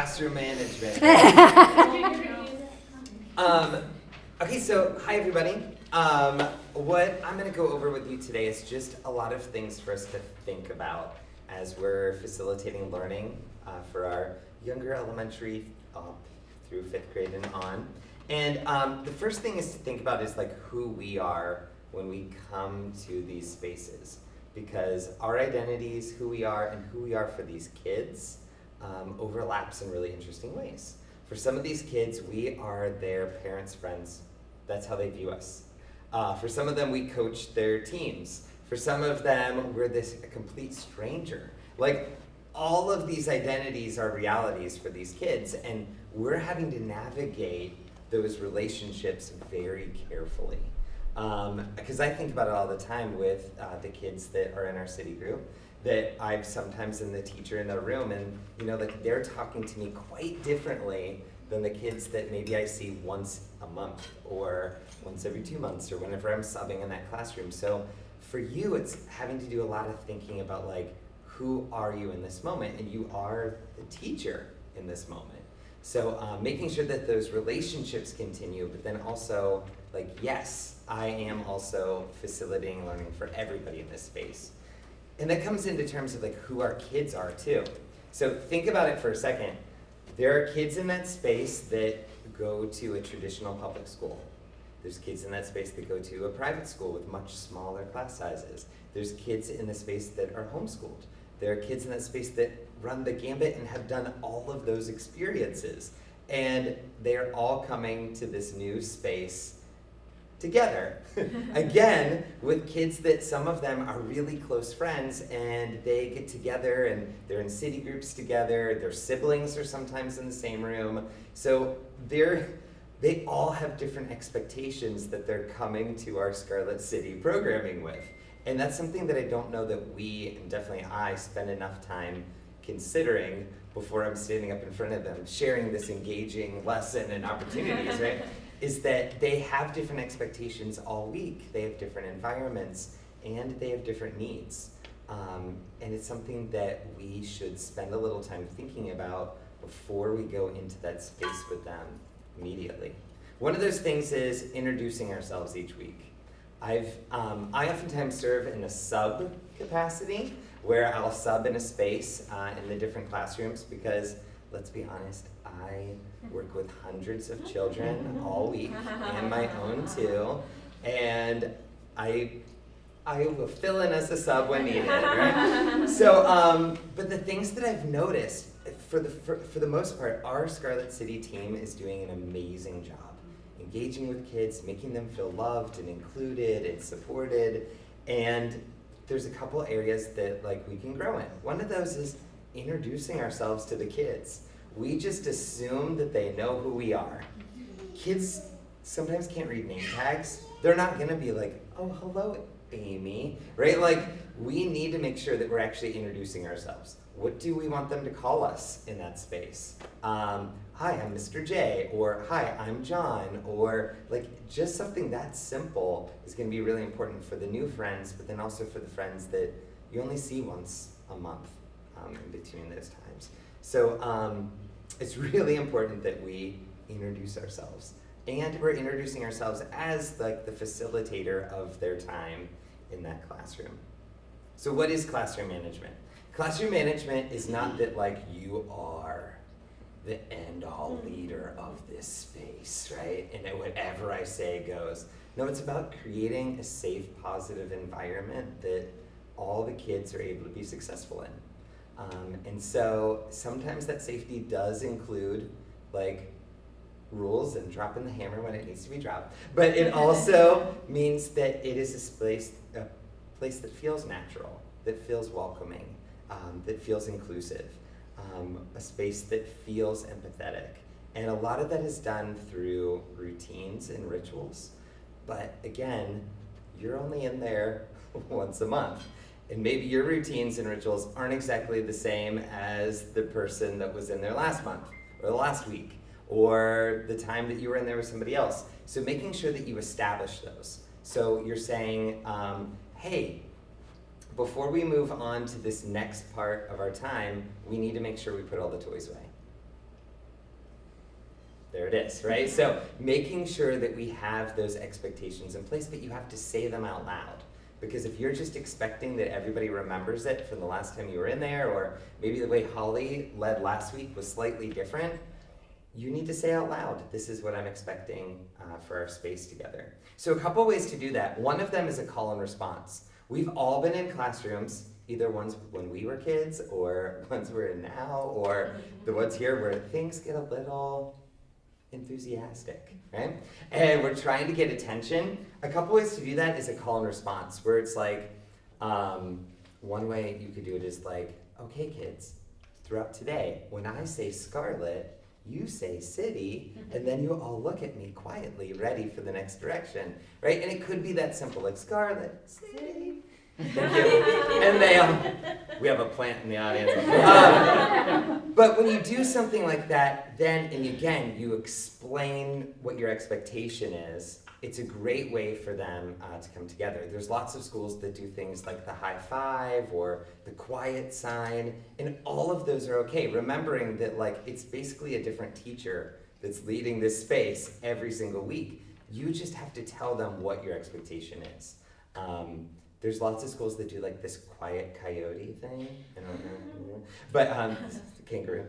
classroom management. Okay, so hi everybody. What I'm going to go over with you today is just a lot of things for us to think about as we're facilitating learning for our younger elementary through 5th grade and on. And the first thing is to think about is like who we are when we come to these spaces, because our identities, who we are and who we are for these kids overlaps in really interesting ways. For some of these kids, we are their parents' friends. That's how they view us. For some of them, we coach their teams. For some of them, we're a complete stranger. Like, all of these identities are realities for these kids, and we're having to navigate those relationships very carefully. Because I think about it all the time with the kids that are in our city group, that I'm sometimes in the teacher in the room, and like they're talking to me quite differently than the kids that maybe I see once a month or once every 2 months or whenever I'm subbing in that classroom. So for you, it's having to do a lot of thinking about like, who are you in this moment? And you are the teacher in this moment. So making sure that those relationships continue, but then also like, yes, I am also facilitating learning for everybody in this space. And that comes into terms of like who our kids are too. So think about it for a second. There are kids in that space that go to a traditional public school. There's kids in that space that go to a private school with much smaller class sizes. There's kids in the space that are homeschooled. There are kids in that space that run the gambit and have done all of those experiences. And they're all coming to this new space together. Again, with kids that some of them are really close friends and they get together and they're in city groups together. Their siblings are sometimes in the same room. So they all have different expectations that they're coming to our Scarlet City programming with. And that's something that I don't know that we, and definitely I, spend enough time considering before I'm standing up in front of them, sharing this engaging lesson and opportunities, right? Is that they have different expectations all week. They have different environments, and they have different needs. And it's something that we should spend a little time thinking about before we go into that space with them immediately. One of those things is introducing ourselves each week. I oftentimes serve in a sub capacity, where I'll sub in a space in the different classrooms, because let's be honest, I work with hundreds of children all week, and my own too, and I will fill in as a sub when needed, right? So, but the things that I've noticed, for the most part, our Scarlet City team is doing an amazing job engaging with kids, making them feel loved and included and supported, and there's a couple areas that like we can grow in. One of those is introducing ourselves to the kids. We just assume that they know who we are. Kids sometimes can't read name tags. They're not gonna be like, oh, hello, Amy, right? Like, we need to make sure that we're actually introducing ourselves. What do we want them to call us in that space? Hi, I'm Mr. J, or hi, I'm John, or like just something that simple is gonna be really important for the new friends, but then also for the friends that you only see once a month in between those times. So it's really important that we introduce ourselves. And we're introducing ourselves as like the facilitator of their time in that classroom. So what is classroom management? Classroom management is not that like you are the end-all leader of this space, right? And that whatever I say goes. No, it's about creating a safe, positive environment that all the kids are able to be successful in. And so sometimes that safety does include like rules and dropping the hammer when it needs to be dropped. But it also means that it is a place that feels natural, that feels welcoming, that feels inclusive, a space that feels empathetic. And a lot of that is done through routines and rituals. But again, you're only in there once a month. And maybe your routines and rituals aren't exactly the same as the person that was in there last month or last week or the time that you were in there with somebody else. So making sure that you establish those. So you're saying, hey, before we move on to this next part of our time, we need to make sure we put all the toys away. There it is, right? So making sure that we have those expectations in place, but you have to say them out loud. Because if you're just expecting that everybody remembers it from the last time you were in there, or maybe the way Holly led last week was slightly different, you need to say out loud, this is what I'm expecting for our space together. So a couple ways to do that. One of them is a call and response. We've all been in classrooms, either ones when we were kids, or ones we're in now, or the ones here where things get a little enthusiastic, right? And we're trying to get attention. A couple ways to do that is a call and response, where it's like, one way you could do it is like, okay kids, throughout today, when I say Scarlet, you say city, and then you all look at me quietly, ready for the next direction, right? And it could be that simple, like Scarlet, city. Thank you. And we have a plant in the audience. But when you do something like that, then, and again, you explain what your expectation is, it's a great way for them to come together. There's lots of schools that do things like the high five or the quiet sign, and all of those are okay. Remembering that like it's basically a different teacher that's leading this space every single week. You just have to tell them what your expectation is. There's lots of schools that do like this quiet coyote thing. I don't know. But this is the kangaroo.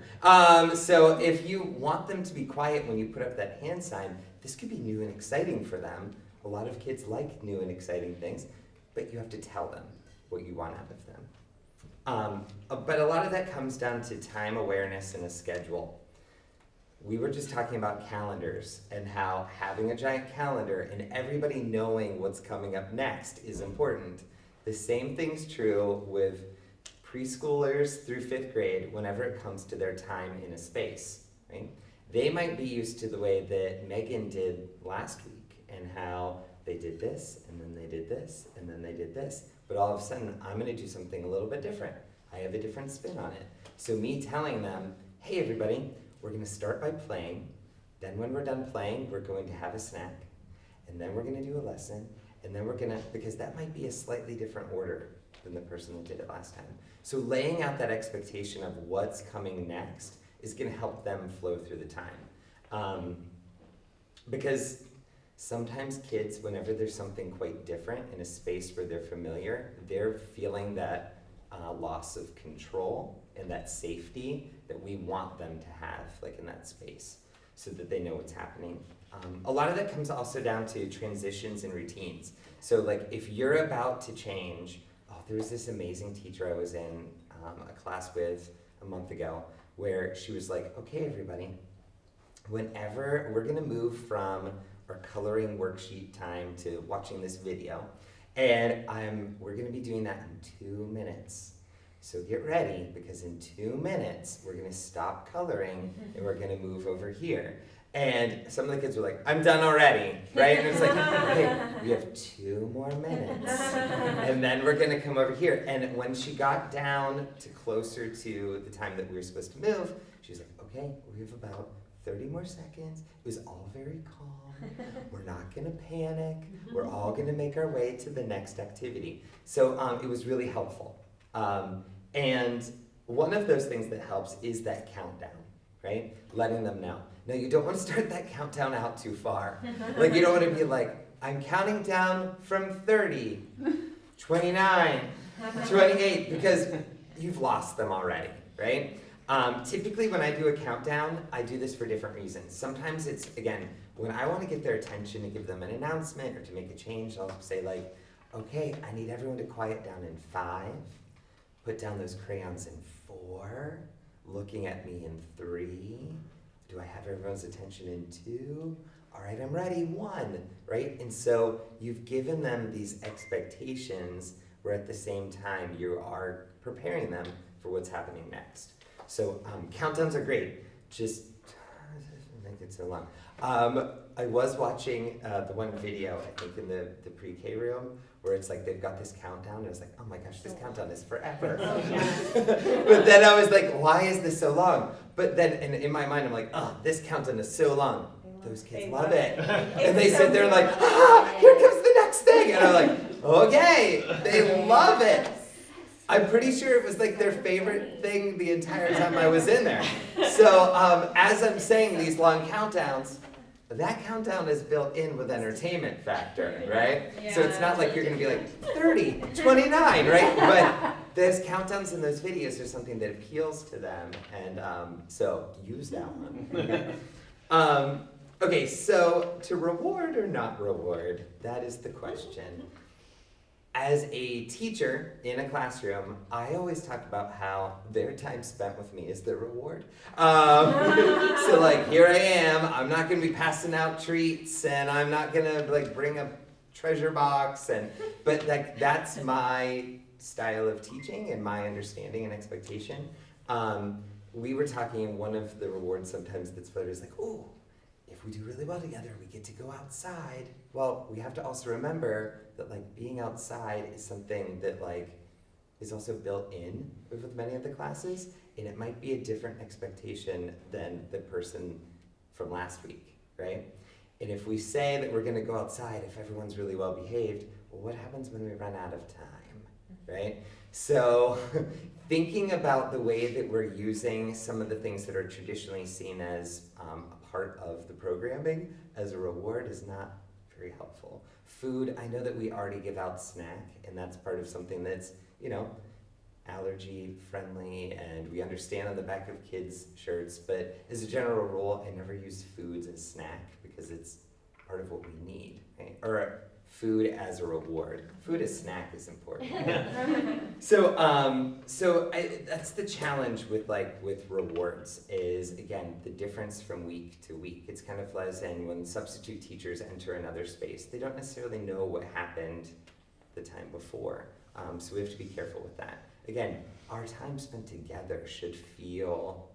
So if you want them to be quiet when you put up that hand sign, this could be new and exciting for them. A lot of kids like new and exciting things, but you have to tell them what you want out of them. But a lot of that comes down to time awareness and a schedule. We were just talking about calendars and how having a giant calendar and everybody knowing what's coming up next is important. The same thing's true with preschoolers through 5th grade whenever it comes to their time in a space, right? They might be used to the way that Megan did last week and how they did this, and then they did this, and then they did this. But all of a sudden, I'm gonna do something a little bit different. I have a different spin on it. So me telling them, hey everybody, we're going to start by playing, then when we're done playing, we're going to have a snack, and then we're going to do a lesson, and then we're going to, because that might be a slightly different order than the person that did it last time. So laying out that expectation of what's coming next is going to help them flow through the time. Because sometimes kids, whenever there's something quite different in a space where they're familiar, they're feeling that loss of control and that safety that we want them to have, like in that space, so that they know what's happening. A lot of that comes also down to transitions and routines. So like if you're about to change, there was this amazing teacher I was in a class with a month ago where she was like, okay everybody, whenever we're gonna move from our coloring worksheet time to watching this video, and we're gonna be doing that in 2 minutes. So get ready, because in 2 minutes, we're gonna stop coloring and we're gonna move over here. And some of the kids were like, I'm done already, right? And it's like, okay, we have 2 more minutes. And then we're gonna come over here. And when she got down to closer to the time that we were supposed to move, she was like, okay, we have about 30 more seconds. It was all very calm. We're not gonna panic. We're all gonna make our way to the next activity. So it was really helpful. And one of those things that helps is that countdown, right? Letting them know. Now you don't want to start that countdown out too far. Like you don't want to be like, I'm counting down from 30, 29, 28, because you've lost them already, right? Typically when I do a countdown, I do this for different reasons. Sometimes it's, again, when I want to get their attention to give them an announcement or to make a change, I'll say like, okay, I need everyone to quiet down in 5, put down those crayons in 4, looking at me in 3, do I have everyone's attention in 2? All right, I'm ready, 1, right? And so you've given them these expectations where at the same time you are preparing them for what's happening next. So countdowns are great, just make it so long. I was watching the one video, I think in the pre-K room, where it's like they've got this countdown, and I was like, oh my gosh, this countdown is forever. But then I was like, why is this so long? But then in my mind, I'm like, oh, this countdown is so long. Those kids love it. And they sit there like, here comes the next thing. And I'm like, okay, they love it. I'm pretty sure it was like their favorite thing the entire time I was in there. So as I'm saying these long countdowns, that countdown is built in with entertainment factor, right? Yeah. So it's not like you're going to be like 30, 29, right? But those countdowns in those videos are something that appeals to them, and so use that one. Okay, so to reward or not reward, that is the question. As a teacher in a classroom, I always talk about how their time spent with me is their reward. So like, here I am, I'm not gonna be passing out treats, and I'm not gonna like bring a treasure box, but like that's my style of teaching and my understanding and expectation. We were talking, one of the rewards sometimes that's floated is like, oh, if we do really well together, we get to go outside. Well, we have to also remember that like being outside is something that like is also built in with many of the classes, and it might be a different expectation than the person from last week, right? And if we say that we're gonna go outside if everyone's really well behaved, well, what happens when we run out of time, right? So thinking about the way that we're using some of the things that are traditionally seen as a part of the programming as a reward is not very helpful. Food, I know that we already give out snack, and that's part of something that's, you know, allergy friendly, and we understand on the back of kids' shirts, but as a general rule, I never use foods as snack because it's part of what we need, right? Or food as a reward. Food as snack is important. So that's the challenge with rewards is, again, the difference from week to week. It's kind of like saying when substitute teachers enter another space, they don't necessarily know what happened the time before. So we have to be careful with that. Again, our time spent together should feel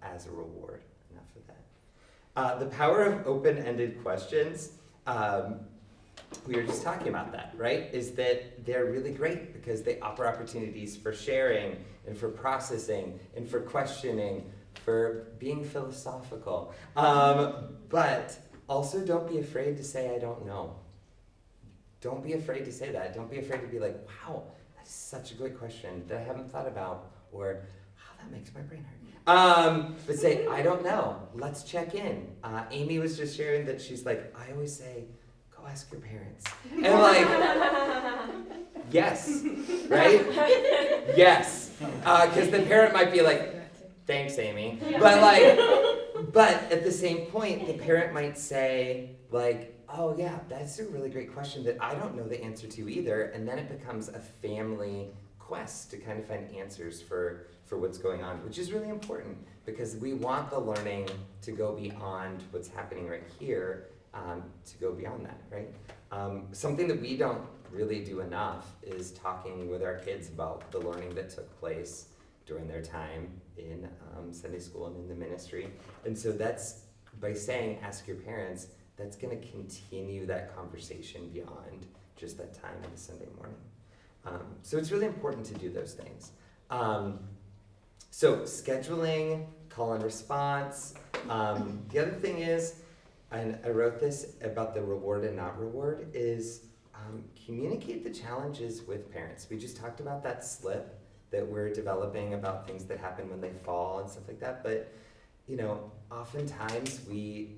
as a reward. Enough of that. The power of open-ended questions. We were just talking about that, right? Is that they're really great because they offer opportunities for sharing and for processing and for questioning, for being philosophical. But also don't be afraid to say, I don't know. Don't be afraid to say that. Don't be afraid to be like, wow, that's such a good question that I haven't thought about, or wow, that makes my brain hurt. But say, I don't know. Let's check in. Amy was just sharing that she's like, I always say, ask your parents. And like, yes, right? Yes. Because the parent might be like, thanks, Amy. But at the same point, the parent might say like, oh yeah, that's a really great question that I don't know the answer to either. And then it becomes a family quest to kind of find answers for what's going on, which is really important because we want the learning to go beyond what's happening right here. To go beyond that, right? Something that we don't really do enough is talking with our kids about the learning that took place during their time in Sunday school and in the ministry. And so that's, by saying ask your parents, that's going to continue that conversation beyond just that time on a Sunday morning. So it's really important to do those things. So scheduling, call and response. The other thing is, and I wrote this about the reward and not reward, is communicate the challenges with parents. We just talked about that slip that we're developing about things that happen when they fall and stuff like that, but you know, oftentimes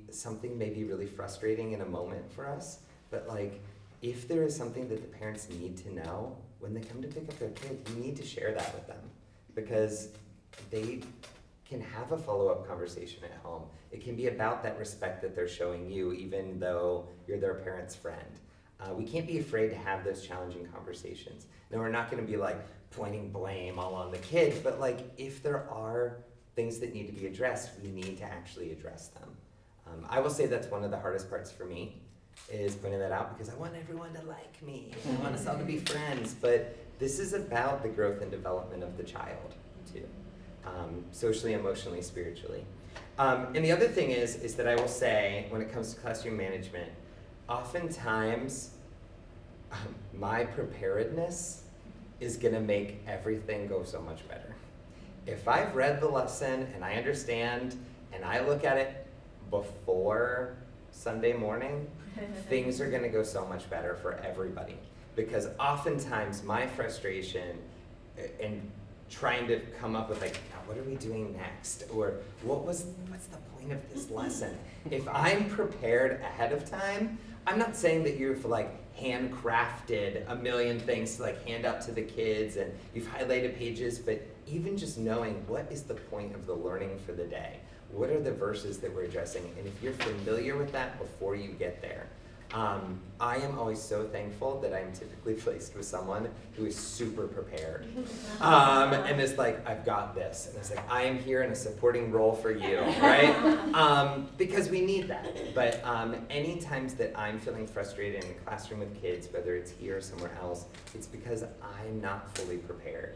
something may be really frustrating in a moment for us, but like if there is something that the parents need to know, when they come to pick up their kid, you need to share that with them because they can have a follow-up conversation at home. It can be about that respect that they're showing you, even though you're their parent's friend. We can't be afraid to have those challenging conversations. Now, we're not gonna be like pointing blame all on the kid, but like if there are things that need to be addressed, we need to actually address them. I will say that's one of the hardest parts for me, is pointing that out because I want everyone to like me. I want us all to be friends, but this is about the growth and development of the child too. Socially, emotionally, spiritually. And the other thing is that I will say, when it comes to classroom management, oftentimes my preparedness is gonna make everything go so much better. If I've read the lesson and I understand and I look at it before Sunday morning, things are gonna go so much better for everybody. Because oftentimes my frustration and trying to come up with like, now what are we doing next? Or what's the point of this lesson? If I'm prepared ahead of time, I'm not saying that you've like handcrafted a million things to like hand out to the kids and you've highlighted pages, but even just knowing what is the point of the learning for the day? What are the verses that we're addressing? And if you're familiar with that before you get there, I am always so thankful that I'm typically placed with someone who is super prepared and is like, I've got this. And it's like, I am here in a supporting role for you, right? Because we need that. But any times that I'm feeling frustrated in the classroom with kids, whether it's here or somewhere else, it's because I'm not fully prepared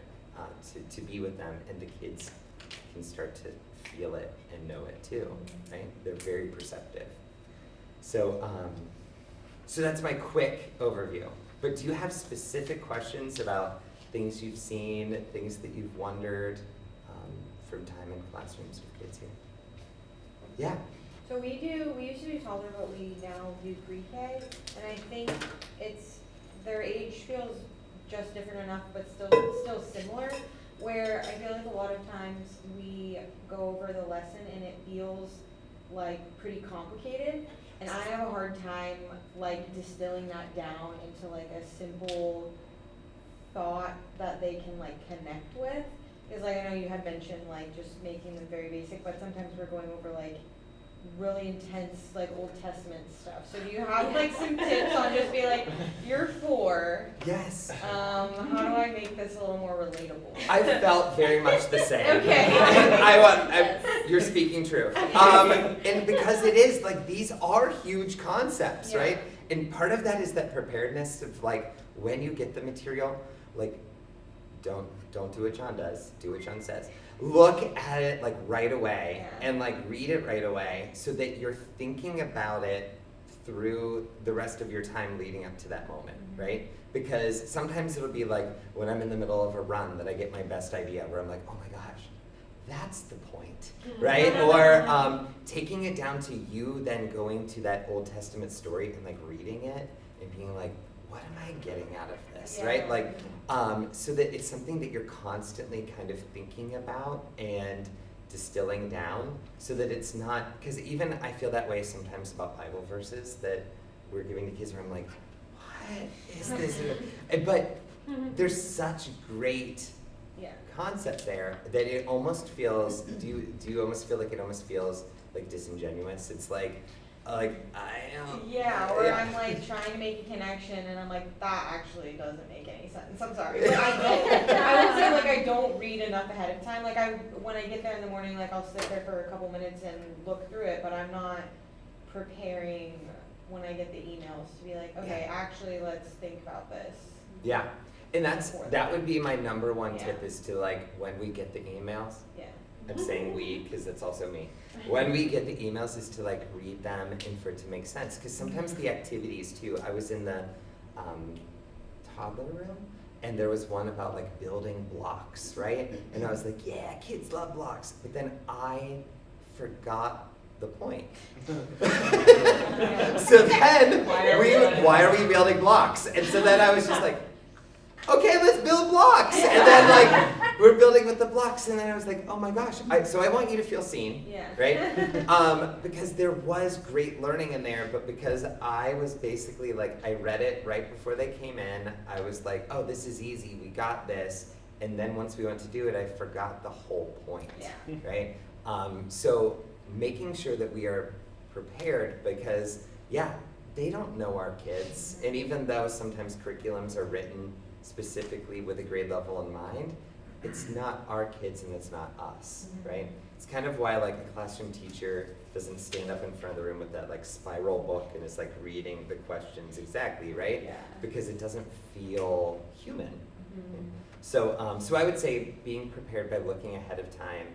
to be with them, and the kids can start to feel it and know it too, right? They're very perceptive. So, so that's my quick overview. But do you have specific questions about things you've seen, things that you've wondered from time in classrooms with kids here? Yeah. So we used to do toddler, but we now do pre-K, and I think their age feels just different enough, but still similar, where I feel like a lot of times we go over the lesson and it feels like pretty complicated. And I have a hard time like distilling that down into like a simple thought that they can like connect with. Because like I know you had mentioned like just making them very basic, but sometimes we're going over like really intense like Old Testament stuff. So do you have like some tips on just be like, you're 4. Yes. How do I make this a little more relatable? I felt very much the same. Okay. You're speaking truth. And because it is like, these are huge concepts, right? And part of that is that preparedness of like, when you get the material, like, don't do what John does, do what John says. Look at it like right away and like read it right away so that you're thinking about it through the rest of your time leading up to that moment, right? Because sometimes it'll be like when I'm in the middle of a run that I get my best idea where I'm like, oh my gosh, that's the point, right? Or taking it down to you then going to that Old Testament story and like reading it and being like, what am I getting out of this, right? Like, so that it's something that you're constantly kind of thinking about and distilling down so that it's not, because even I feel that way sometimes about Bible verses that we're giving to kids where I'm like, what is this? But there's such great concept there that it almost feels, do you almost feel like it almost feels like disingenuous? It's like I don't. Yeah, or I'm like trying to make a connection and I'm like, that actually doesn't make any sense. I'm sorry. But I would say like I don't read enough ahead of time. Like when I get there in the morning, like I'll sit there for a couple minutes and look through it, but I'm not preparing when I get the emails to be like, okay, actually let's think about this. Yeah. And that would be my number one tip is to like, when we get the emails, I'm saying we, because it's also me. When we get the emails is to like read them and for it to make sense. Because sometimes the activities too, I was in the toddler room and there was one about like building blocks, right? And I was like, yeah, kids love blocks. But then I forgot the point. So then, why are we building blocks? And so then I was just like, okay, let's build blocks. And then like, we're building with the blocks. And then I was like, oh my gosh. So I want you to feel seen, right? Because there was great learning in there, but because I was basically like, I read it right before they came in. I was like, oh, this is easy. We got this. And then once we went to do it, I forgot the whole point, right? So making sure that we are prepared because, they don't know our kids. And even though sometimes curriculums are written specifically with a grade level in mind, it's not our kids and it's not us, right? It's kind of why like a classroom teacher doesn't stand up in front of the room with that like spiral book and is like reading the questions exactly, right? Because it doesn't feel human. So, so I would say being prepared by looking ahead of time.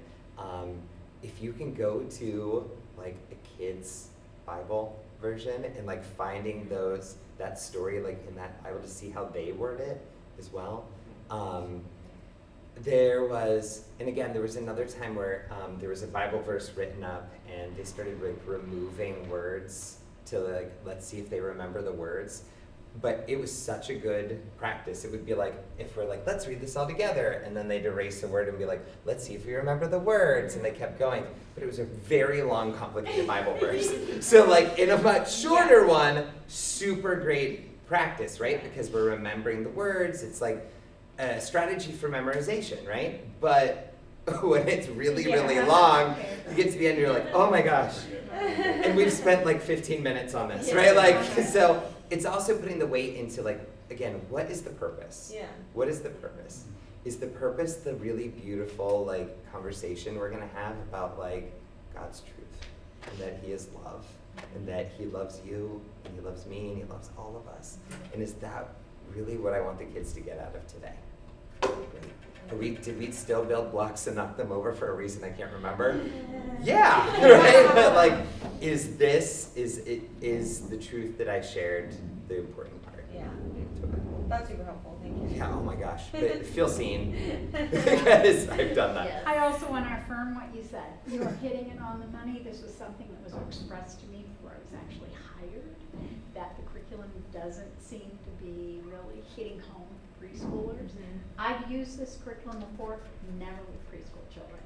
If you can go to like a kid's Bible version and like finding that story like in that Bible to see how they word it as well. There was another time where there was a Bible verse written up and they started like removing words to like, let's see if they remember the words. But it was such a good practice. It would be like, if we're like, let's read this all together, and then they'd erase a word and be like, let's see if we remember the words, and they kept going. But it was a very long, complicated Bible verse. So like, in a much shorter one, super great practice, right? Because we're remembering the words. It's like a strategy for memorization, right? But when it's really, really long, you get to the end and you're like, oh my gosh. And we've spent like 15 minutes on this, right? Like, so it's also putting the weight into like, again, what is the purpose? Yeah. What is the purpose? Is the purpose the really beautiful like conversation we're gonna have about like God's truth and that He is love and that He loves you and He loves me and He loves all of us? And is that really what I want the kids to get out of today? Did we still build blocks and knock them over for a reason I can't remember? Yeah, right? But like, is the truth that I shared the important part? Yeah. That's super helpful, thank you. Yeah, oh my gosh. But feel seen. Because I've done that. Yes. I also want to affirm what you said. You are hitting it on the money. This was something that was expressed to me before I was actually hired, that the curriculum doesn't seem to be really hitting home with preschoolers. I've used this curriculum before, never with preschool children,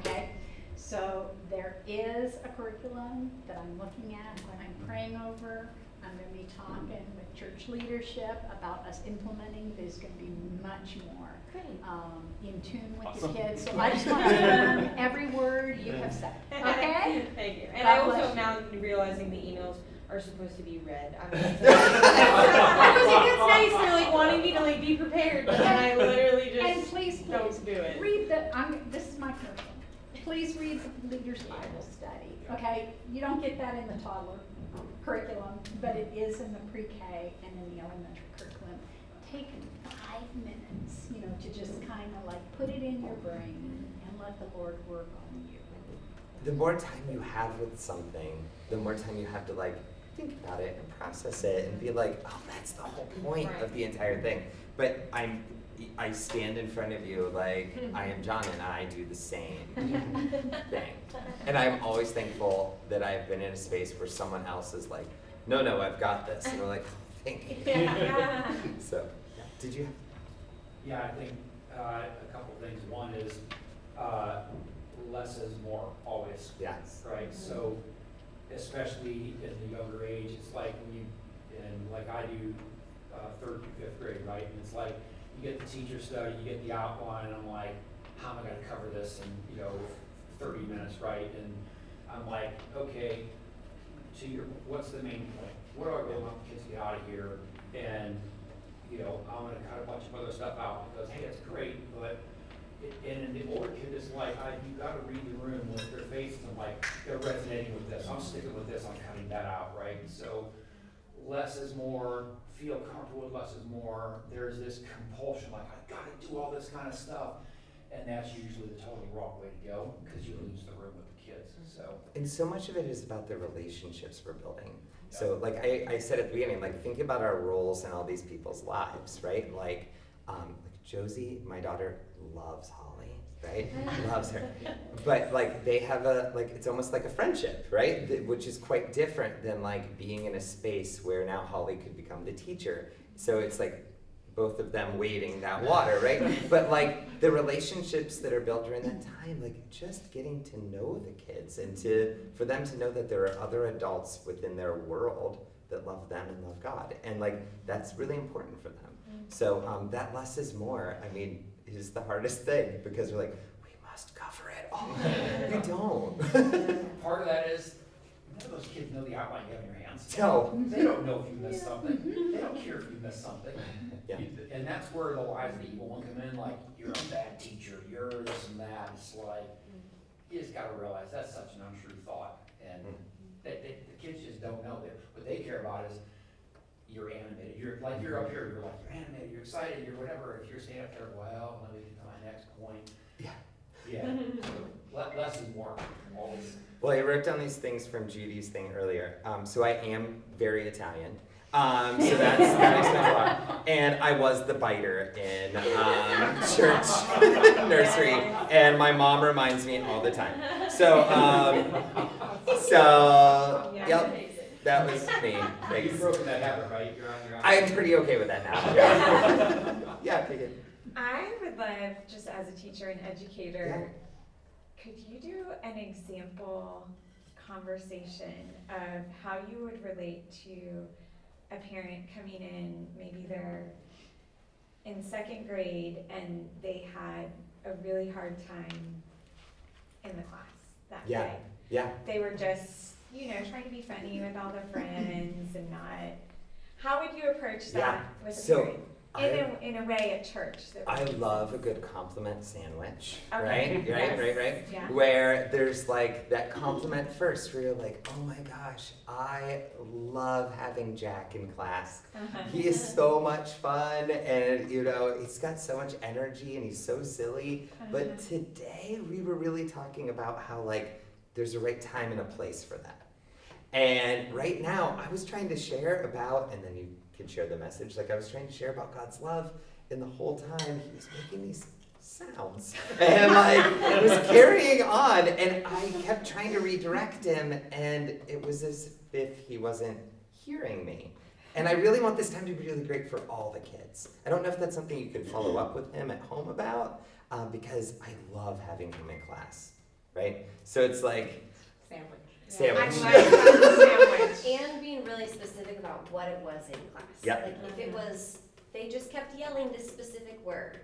okay? So there is a curriculum that I'm looking at, that I'm praying over. I'm going to be talking with church leadership about us implementing. There's going to be much more in tune with the kids. So I just want to affirm every word you have said, okay? Thank you. And God I also bless am you. now realizing the emails are supposed to be read. I was a good space for like wanting me to like be prepared, but then I literally just And please, don't do it. read this is my curriculum. Please read the Leaders Bible Study, okay? You don't get that in the toddler curriculum, but it is in the pre-K and in the elementary curriculum. Take 5 minutes, to just kind of like put it in your brain and let the Lord work on you. The more time you have with something, the more time you have to like think about it and process it and be like, oh, that's the whole point of the entire thing. But I stand in front of you like I am John and I do the same thing. And I'm always thankful that I've been in a space where someone else is like, no, I've got this. And we're like, oh, thank you. Yeah. So, did you? Yeah, I think a couple of things. One is less is more always. Yes. Right. So, especially in the younger age, it's like like I do 3rd through 5th grade, right? And it's like you get the teacher study, you get the outline, and I'm like, how am I going to cover this in 30 minutes, right? And I'm like, okay, what's the main point? What do I really want the kids to get out of here? And I'm going to cut a bunch of other stuff out because hey, it's great, but and the older kid is like, you got to read the room with their faces. I'm like, they're resonating with this. I'm sticking with this. I'm cutting that out, right? So less is more. Feel comfortable with less is more. There's this compulsion, like I got to do all this kind of stuff, and that's usually the totally wrong way to go because you lose the room with the kids. And so much of it is about the relationships we're building. So like I said at the beginning, like think about our roles in all these people's lives, right? Like Josie, my daughter, loves Holly, right? Loves her. But like they have it's almost like a friendship, right? Which is quite different than like being in a space where now Holly could become the teacher. So it's like both of them wading that water, right? But like the relationships that are built during that time, like just getting to know the kids and for them to know that there are other adults within their world that love them and love God. And like that's really important for them. So that less is more, is the hardest thing because we're like, we must cover it all. We don't. Part of that is none of those kids know the outline you have in your hands. No. They don't know if you missed something. They don't care if you missed something. Yeah. And that's where the lies of the evil one come in, like, you're a bad teacher, you're this and that. It's like, you just gotta realize that's such an untrue thought. And the kids just don't know that. What they care about is you're animated. You're up here, you're animated, you're excited, you're whatever. If you're standing up there, well, let me get to my next point. Yeah. Yeah. So less is more, always. Well, I wrote down these things from Judy's thing earlier. So I am very Italian. So that makes sense a lot. And I was the biter in church nursery, and my mom reminds me all the time. So, yep. That was me. You've Thanks. broken that habit, right? You're on your own. I'm pretty okay with that now. Yeah. Yeah, Keegan. I would love, just as a teacher and educator, could you do an example conversation of how you would relate to a parent coming in, maybe they're in second grade and they had a really hard time in the class that Yeah. day. Yeah. They were just, trying to be funny with all their friends and not, how would you approach that Yeah. with a So, parent? In a way at church. that I would- love a good compliment sandwich, Okay, right? yes, Right? yeah. Where there's like that compliment first, where you're like, oh my gosh, I love having Jack in class. Uh-huh. He is so much fun, and he's got so much energy, and he's so silly. But Uh-huh. today we were really talking about how like there's a right time and a place for that. And right now I was trying to share about, and then you can share the message, like I was trying to share about God's love, and the whole time he was making these sounds and like it was carrying on, and I kept trying to redirect him, and it was as if he wasn't hearing me. And I really want this time to be really great for all the kids. I don't know if that's something you can follow up with him at home about, because I love having him in class, right? So it's like sandwich. I like that sandwich. And being really specific about what it was in class. Yep. Like if it was, they just kept yelling this specific word,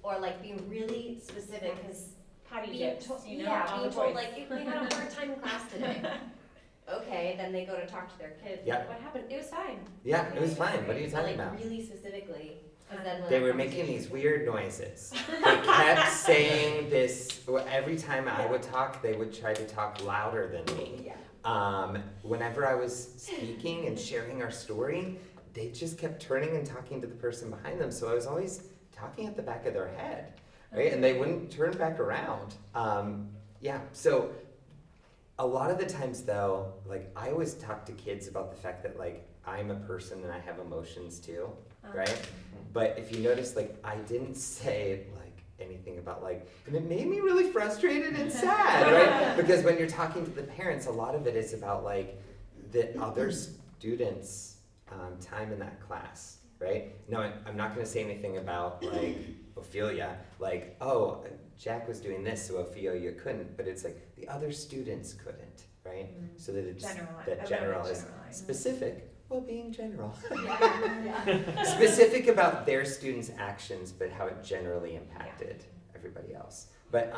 or like being really specific, because Patty being chips, told, all being the told boys. like, if we had a hard time in class today. Okay, then they go to talk to their kids. Yep. Like, what happened? It was fine. Yeah, it was fine. What are you But, talking like, about? really specifically, 'cause then when They that were making conversation- these weird noises. They kept saying this. Every time I would talk, they would try to talk louder than me. Yeah. Whenever I was speaking and sharing our story, they just kept turning and talking to the person behind them. So I was always talking at the back of their head, right? And they wouldn't turn back around. So a lot of the times though, like I always talk to kids about the fact that like I'm a person and I have emotions too, right? But if you notice, like I didn't say like anything about like, and it made me really frustrated and sad, right? Because when you're talking to the parents, a lot of it is about like the other students' time in that class, right? No, I'm not going to say anything about like Ophelia, like, oh, Jack was doing this, so Ophelia couldn't, but it's like the other students couldn't, right? So that it's that general is specific while being general. Specific about their students' actions, but how it generally impacted everybody else. But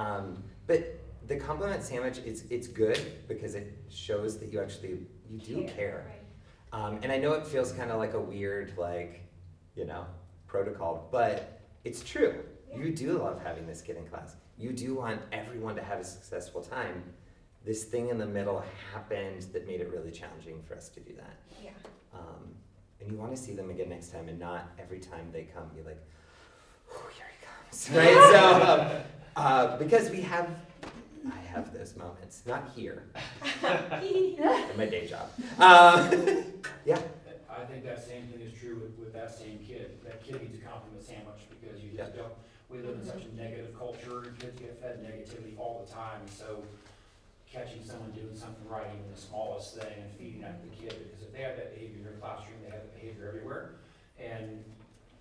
the compliment sandwich, it's good because it shows that you do care. And I know it feels kind of like a weird, protocol, but it's true. You do love having this kid in class. You do want everyone to have a successful time. This thing in the middle happened that made it really challenging for us to do that. Yeah. And you want to see them again next time, and not every time they come be like, "Oh, here he comes," right? So, because I have those moments, not here, in my day job. Yeah. I think that same thing is true with that same kid. That kid needs a compliment sandwich, because you just don't, we live in such a negative culture, and kids get fed negativity all the time. So catching someone doing something right, even the smallest thing, and feeding that to the kid, because if they have that behavior in their classroom, they have that behavior everywhere. And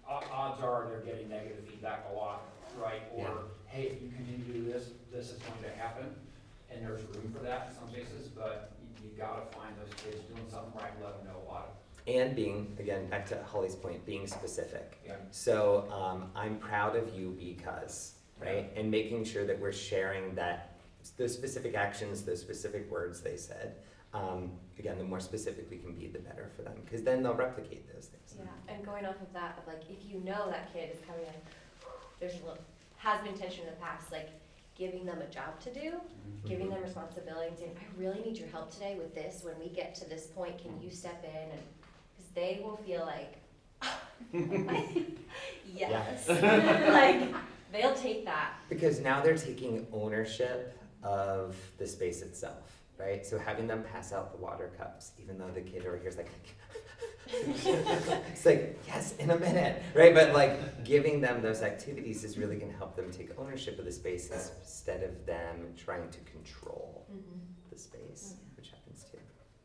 odds are they're getting negative feedback a lot, right? Or, hey, if you continue to do this, this is going to happen. And there's room for that in some cases, but you gotta find those kids doing something right and let them know about it. And being, again, back to Holly's point, being specific. Yeah. So I'm proud of you because, right? And making sure that we're sharing those specific actions, those specific words they said. Again, the more specific we can be, the better for them, because then they'll replicate those things. Yeah, and going off of that, of like, if you know that kid is coming in, there's has been tension in the past, like giving them a job to do, giving them responsibility, and saying, I really need your help today with this. When we get to this point, can you step in? And because they will feel like, yes, like they'll take that. Because now they're taking ownership of the space itself, right? So having them pass out the water cups, even though the kid over here is like, it's like, yes, in a minute, right? But like giving them those activities is really going to help them take ownership of the space instead of them trying to control the space, which happens too.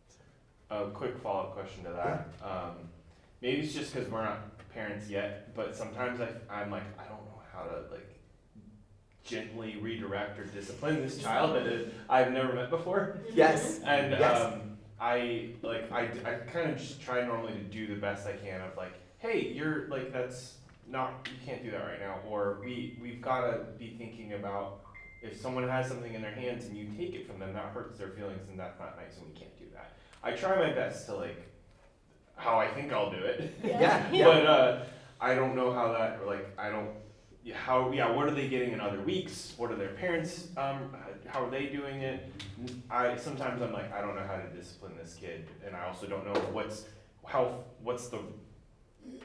So. a quick follow-up question to that. Maybe it's just because we're not parents yet, but sometimes I'm like, I don't know how to like gently redirect or discipline this child that I've never met before. Yes. And Yes. I kind of just try normally to do the best I can of like, hey, you're like, that's not, you can't do that right now, or we've got to be thinking about if someone has something in their hands and you take it from them, that hurts their feelings and that's not nice and we can't do that. I try my best to like how I think I'll do it. Yeah. But I don't know how that, like, what are they getting in other weeks? What are their parents, how are they doing it? Sometimes I'm like, I don't know how to discipline this kid, and I also don't know what's the,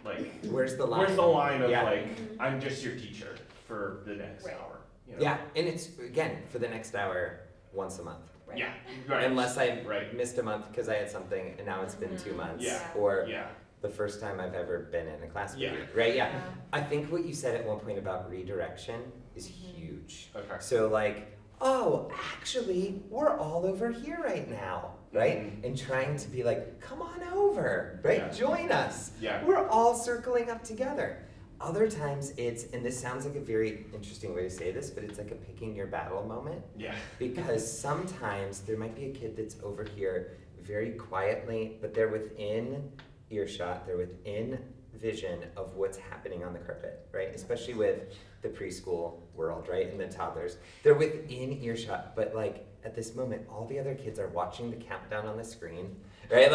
like, Where's the line? Where's the line of Yeah. like, I'm just your teacher for the next Right. hour, you know? Yeah, and it's, again, for the next hour, once a month. Right. Yeah, right. Unless I Right. missed a month because I had something and now it's been 2 months. Yeah. Or Yeah, the first time I've ever been in a class with Yeah. you, right? Yeah. I think what you said at one point about redirection is huge. okay. So like, oh, actually, we're all over here right now, right? Mhm. And trying to be like, come on over, right? Yeah. Join us. Yeah. We're all circling up together. Other times it's, and this sounds like a very interesting way to say this, but it's like a picking your battle moment. Yeah. Because sometimes there might be a kid that's over here very quietly, but they're within earshot, they're within vision of what's happening on the carpet, right? Especially with the preschool world, right? And the toddlers. They're within earshot, but like at this moment, all the other kids are watching the countdown on the screen, right?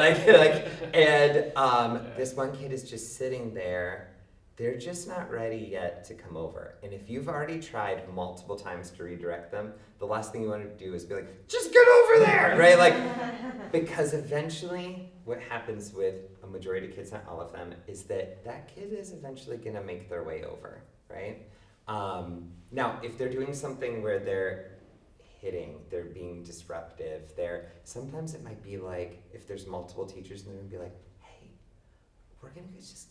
And this one kid is just sitting there. They're just not ready yet to come over. And if you've already tried multiple times to redirect them, the last thing you want to do is be like, just get over there, right? Like, because eventually what happens with a majority of kids, not all of them, is that that kid is eventually going to make their way over, right? Now, if they're doing something where they're hitting, they're being disruptive, sometimes it might be like, if there's multiple teachers, and they're going to be like, hey, we're going to just,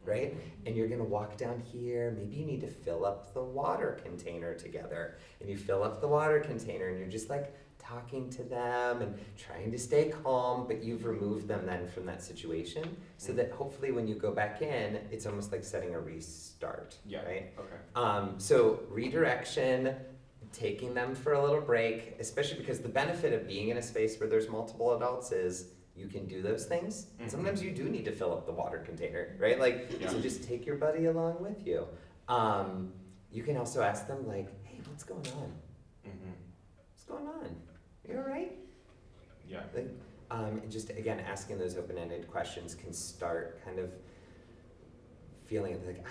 right? And you're gonna walk down here, maybe you need to fill up the water container together. And you fill up the water container and you're just like talking to them and trying to stay calm, but you've removed them then from that situation so that hopefully when you go back in, it's almost like setting a restart, Yeah. right? Okay. So redirection, taking them for a little break, especially because the benefit of being in a space where there's multiple adults is you can do those things. Mhm. Sometimes you do need to fill up the water container, right? Like, Yeah. so just take your buddy along with you. You can also ask them like, hey, what's going on? Mm-hmm. What's going on? You all right? Yeah. Like, and just, again, asking those open-ended questions can start kind of feeling like,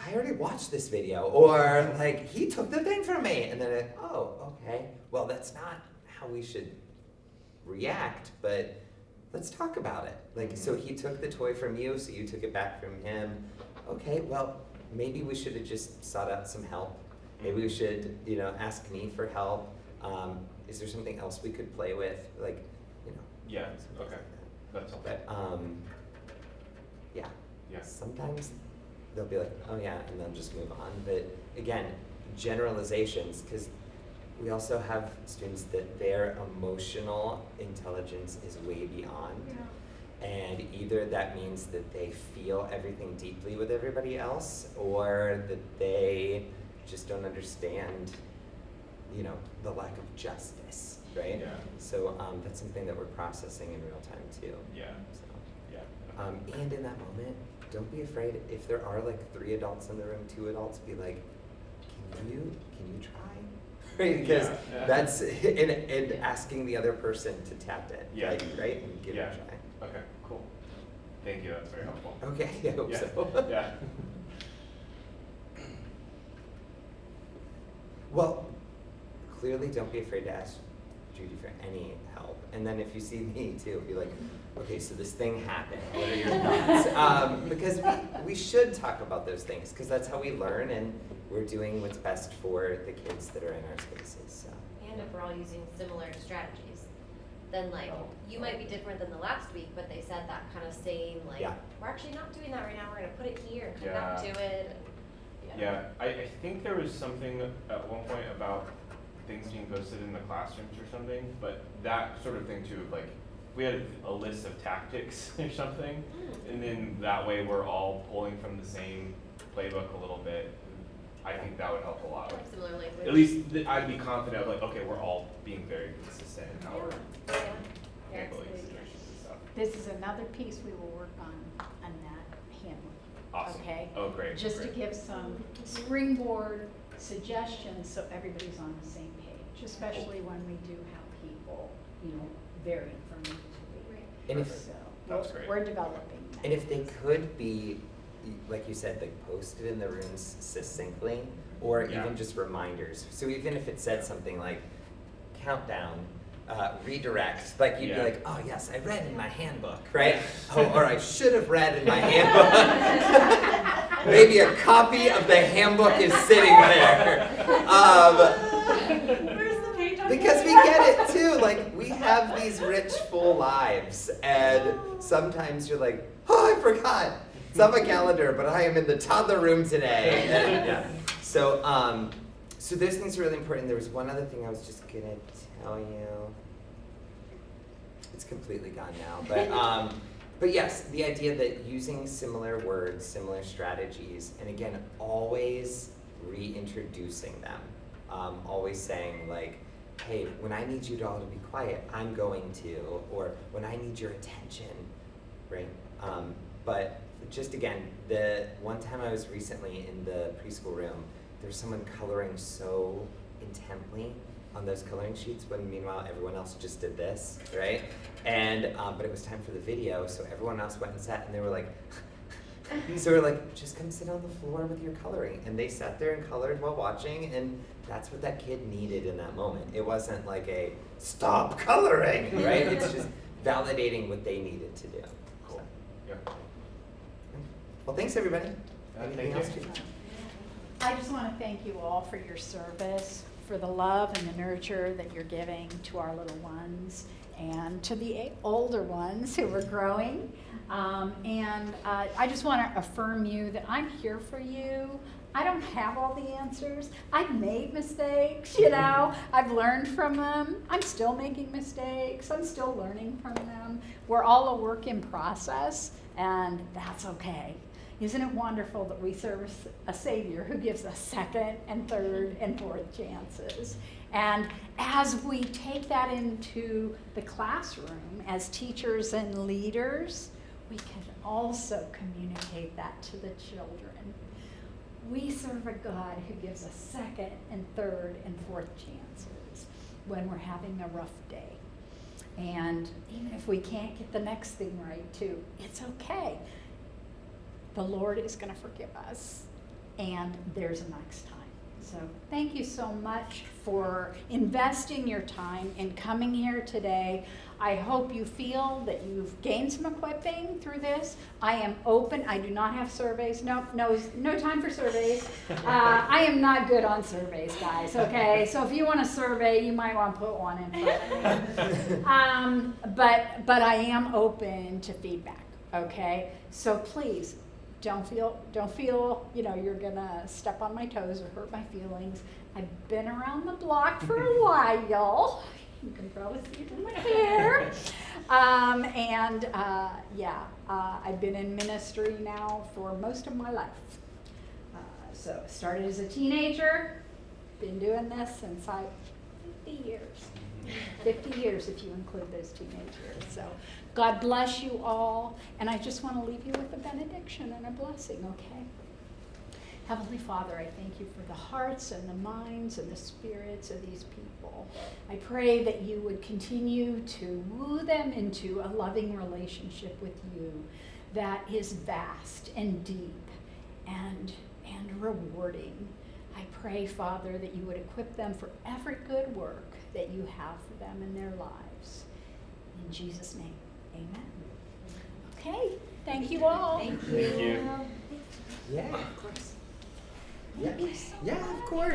I already watched this video, or like, he took the thing from me. And then, oh, okay. Well, that's not how we should react, but let's talk about it. Like, so he took the toy from you, so you took it back from him. Okay, well, maybe we should have just sought out some help. Maybe we should, ask me for help. Is there something else we could play with? Like, Yeah. something Okay. like that. That's all. But, yeah. Yeah. Sometimes they'll be like, oh yeah, and they'll just move on. But again, generalizations, because we also have students that their emotional intelligence is way beyond. Yeah. And either that means that they feel everything deeply with everybody else, or that they just don't understand, the lack of justice, right? Yeah. So that's something that we're processing in real time too. Yeah. So, Yeah. and in that moment, don't be afraid. If there are like 3 adults in the room, 2 adults, be like, can you try? Right? Because Yeah. that's and asking the other person to tap it, Yeah. right? And give Yeah. it a try. Okay. Cool. Thank you. That's very helpful. Okay, I hope Yeah. so. Yeah. Well, clearly don't be afraid to ask Judy for any help. And then if you see me too, be like, okay, so this thing happened. What are your thoughts? Because we should talk about those things, because that's how we learn, and we're doing what's best for the kids that are in our spaces. So. And if we're all using similar strategies, then you might be different than the last week, but they said that kind of same, Yeah. we're actually not doing that right now, we're gonna put it here and come Yeah. back to it. And, Yeah. I think there was something at one point about things being posted in the classrooms or something, but that sort of thing too, of like, we had a list of tactics or something, and then that way we're all pulling from the same playbook a little bit. I think that would help a lot. Like similar language. At least I'd be confident, like, okay, we're all being very consistent in how we're Yeah, it's handling a good idea. situations and stuff. This is another piece we will work on that handbook. Awesome. Okay? Oh, great. Just to great. give some springboard suggestions so everybody's on the same page, especially when we do have people, varying from week to week. And if, So, That's great. we're developing that. and if they could be, like you said, like posted in the rooms succinctly, or Yeah. even just reminders. So even if it said something like countdown, redirect, like you'd be Yeah. like, oh yes, I read in my handbook, right? Oh, or I should have read in my handbook. Maybe a copy of the handbook is sitting there. Where's the page on Because we get it too, like we have these rich, full lives, and sometimes you're like, oh, I forgot. It's on my calendar, but I am in the toddler room today. And, yeah. So those things are really important. There was one other thing I was just gonna tell you. It's completely gone now, but yes, the idea that using similar words, similar strategies, and again, always reintroducing them. Always saying like, hey, when I need you to all to be quiet, I'm going to, or when I need your attention, right? But just again, the one time I was recently in the preschool room, there was someone coloring so intently on those coloring sheets when meanwhile everyone else just did this, right? And, but it was time for the video, so everyone else went and sat and they were like, so we're like, just come sit on the floor with your coloring. And they sat there and colored while watching, and that's what that kid needed in that moment. It wasn't like a stop coloring, right? It's just validating what they needed to do. Cool. So, Yeah. well, thanks everybody. Thank Anything you. else, Chief? I just want to thank you all for your service, for the love and the nurture that you're giving to our little ones and to the older ones who are growing. I just want to affirm you that I'm here for you. I don't have all the answers. I've made mistakes, I've learned from them. I'm still making mistakes. I'm still learning from them. We're all a work in process, and that's okay. Isn't it wonderful that we serve a Savior who gives us second and third and fourth chances? And as we take that into the classroom as teachers and leaders, we can also communicate that to the children. We serve a God who gives us second and third and fourth chances when we're having a rough day. And even if we can't get the next thing right too, it's okay. The Lord is going to forgive us, and there's a next time. So thank you so much for investing your time in coming here today. I hope you feel that you've gained some equipping through this. I am open. I do not have surveys. No time for surveys. I am not good on surveys, guys, okay? So if you want a survey, you might want to put one in front of me. But I am open to feedback, okay? So please, don't feel you're gonna step on my toes or hurt my feelings. I've been around the block for a while. You can probably see it in my hair. I've been in ministry now for most of my life. So started as a teenager, been doing this since 50 years. 50 years if you include those teenage years. So God bless you all, and I just want to leave you with a benediction and a blessing, okay? Heavenly Father, I thank you for the hearts and the minds and the spirits of these people. I pray that you would continue to woo them into a loving relationship with you that is vast and deep and rewarding. I pray, Father, that you would equip them for every good work that you have for them in their lives. In Jesus' name, amen. Okay, thank you all. Thank Thank you. Yeah, of course. Yeah, of course.